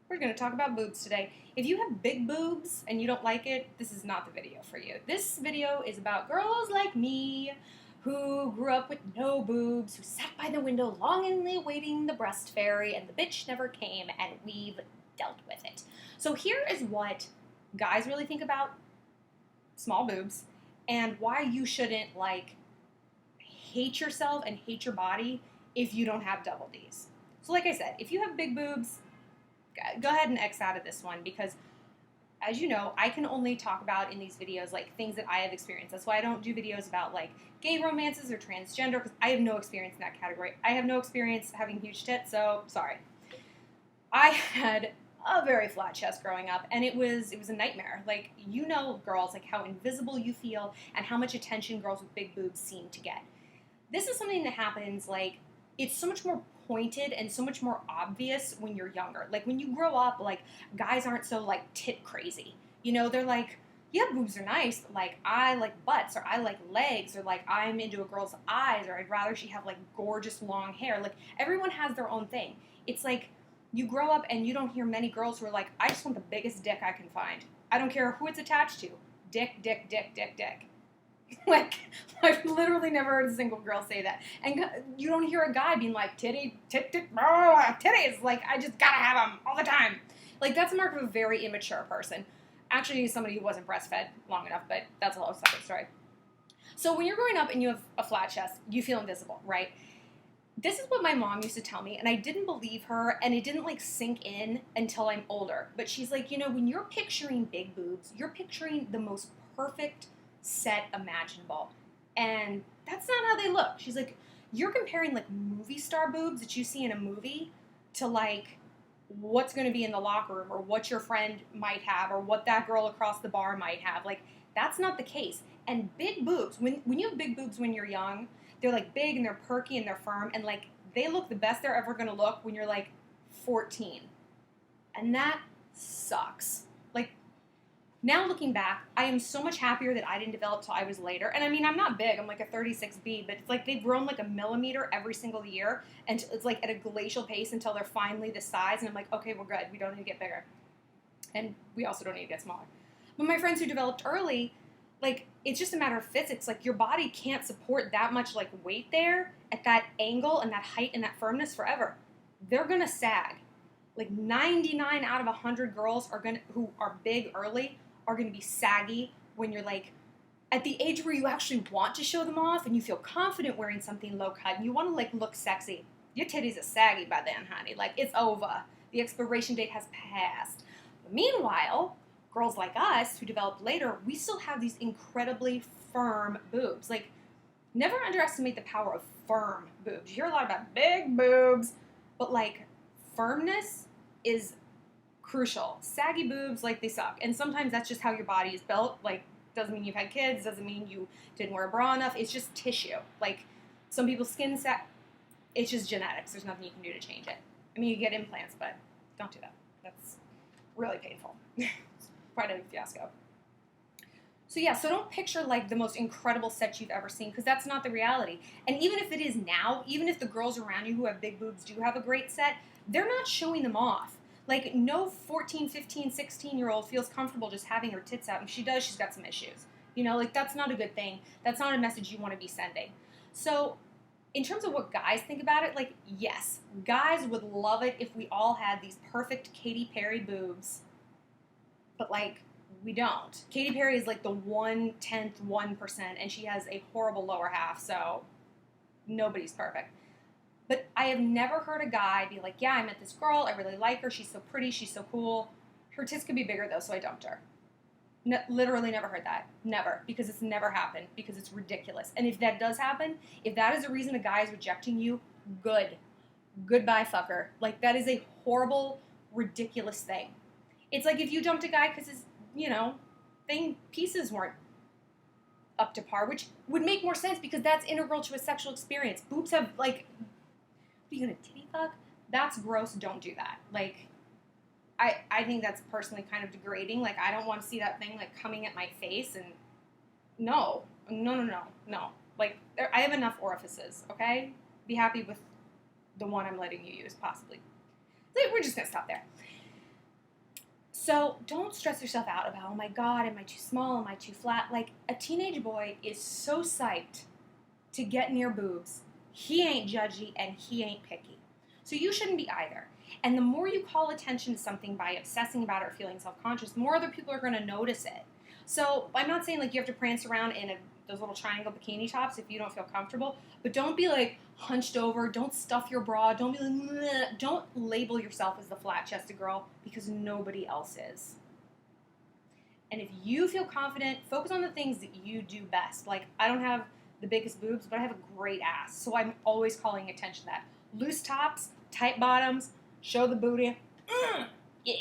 We're going to talk about boobs today. If you have big boobs and you don't like it, this is not the video for you. This video is about girls like me who grew up with no boobs, who sat by the window longingly awaiting the breast fairy, and the bitch never came, and we've dealt with it. So here is what guys really think about small boobs and why you shouldn't, hate yourself and hate your body if you don't have double Ds. So like I said, if you have big boobs, go ahead and X out of this one because, as you know, I can only talk about in these videos things that I have experienced. That's why I don't do videos about gay romances or transgender because I have no experience in that category. I have no experience having huge tits, so sorry. I had a very flat chest growing up, and it was a nightmare. Girls, how invisible you feel and how much attention girls with big boobs seem to get. This is something that happens, it's so much more pointed and so much more obvious when you're younger. When you grow up, guys aren't so, tit crazy. You know, they're yeah, boobs are nice, but, I like butts, or I like legs, or, I'm into a girl's eyes, or I'd rather she have, gorgeous long hair. Everyone has their own thing. It's you grow up and you don't hear many girls who are I just want the biggest dick I can find. I don't care who it's attached to. Dick, dick, dick, dick, dick. I've literally never heard a single girl say that. And you don't hear a guy being titty, tit, tit, titties. I just gotta have them all the time. That's a mark of a very immature person. Actually, somebody who wasn't breastfed long enough, but that's a whole separate story. So when you're growing up and you have a flat chest, you feel invisible, right? This is what my mom used to tell me, and I didn't believe her, and it didn't, sink in until I'm older. But she's when you're picturing big boobs, you're picturing the most perfect set imaginable, and that's not how they look. She's you're comparing movie star boobs that you see in a movie to what's going to be in the locker room, or what your friend might have, or what that girl across the bar might have. That's not the case. And big boobs, when you have big boobs when you're young, they're big and they're perky and they're firm, and they look the best they're ever going to look when you're 14, and that sucks. Now looking back, I am so much happier that I didn't develop till I was later. And I mean, I'm not big. I'm a 36B, but it's they've grown a millimeter every single year. And it's at a glacial pace until they're finally this size. And I'm okay, we're good. We don't need to get bigger. And we also don't need to get smaller. But my friends who developed early, it's just a matter of physics. your body can't support that much weight there at that angle and that height and that firmness forever. They're going to sag. 99 out of 100 girls who are big early are going to be saggy when you're at the age where you actually want to show them off and you feel confident wearing something low cut and you want to look sexy. Your titties are saggy by then, honey. It's over. The expiration date has passed. But meanwhile, girls like us who developed later, we still have these incredibly firm boobs. Never underestimate the power of firm boobs. You hear a lot about big boobs, but firmness is crucial. Saggy boobs, they suck. And sometimes that's just how your body is built. Doesn't mean you've had kids, doesn't mean you didn't wear a bra enough. It's just tissue. Some people's skin it's just genetics. There's nothing you can do to change it. I mean, you get implants, but don't do that. That's really painful. It's quite a fiasco. So yeah, so don't picture the most incredible set you've ever seen, because that's not the reality. And even if it is now, even if the girls around you who have big boobs do have a great set, they're not showing them off. No 14, 15, 16-year-old feels comfortable just having her tits out. And she does, she's got some issues. That's not a good thing. That's not a message you want to be sending. So in terms of what guys think about it, yes, guys would love it if we all had these perfect Katy Perry boobs. But, we don't. Katy Perry is the 1/10%, and she has a horrible lower half, so nobody's perfect. But I have never heard a guy be yeah, I met this girl, I really like her, she's so pretty, she's so cool. Her tits could be bigger though, so I dumped her. No, literally never heard that. Never. Because it's never happened. Because it's ridiculous. And if that does happen, if that is a reason a guy is rejecting you, good. Goodbye, fucker. That is a horrible, ridiculous thing. It's if you dumped a guy because his, pieces weren't up to par, which would make more sense because that's integral to a sexual experience. Boobs have, are you gonna titty fuck? That's gross. Don't do that. I think that's personally kind of degrading. I don't want to see that thing coming at my face, and no. I have enough orifices. Okay, be happy with the one I'm letting you use, possibly. We're just gonna stop there. So don't stress yourself out about, oh my God, am I too small? Am I too flat? Like, a teenage boy is so psyched to get near boobs. He ain't judgy and he ain't picky. So you shouldn't be either. And the more you call attention to something by obsessing about it or feeling self-conscious, the more other people are going to notice it. So I'm not saying like you have to prance around in those little triangle bikini tops if you don't feel comfortable, but don't be like hunched over. Don't stuff your bra. Don't be like, bleh. Don't label yourself as the flat-chested girl because nobody else is. And if you feel confident, focus on the things that you do best. Like, I don't have the biggest boobs, but I have a great ass. So I'm always calling attention to that. Loose tops, tight bottoms, show the booty. Yeah.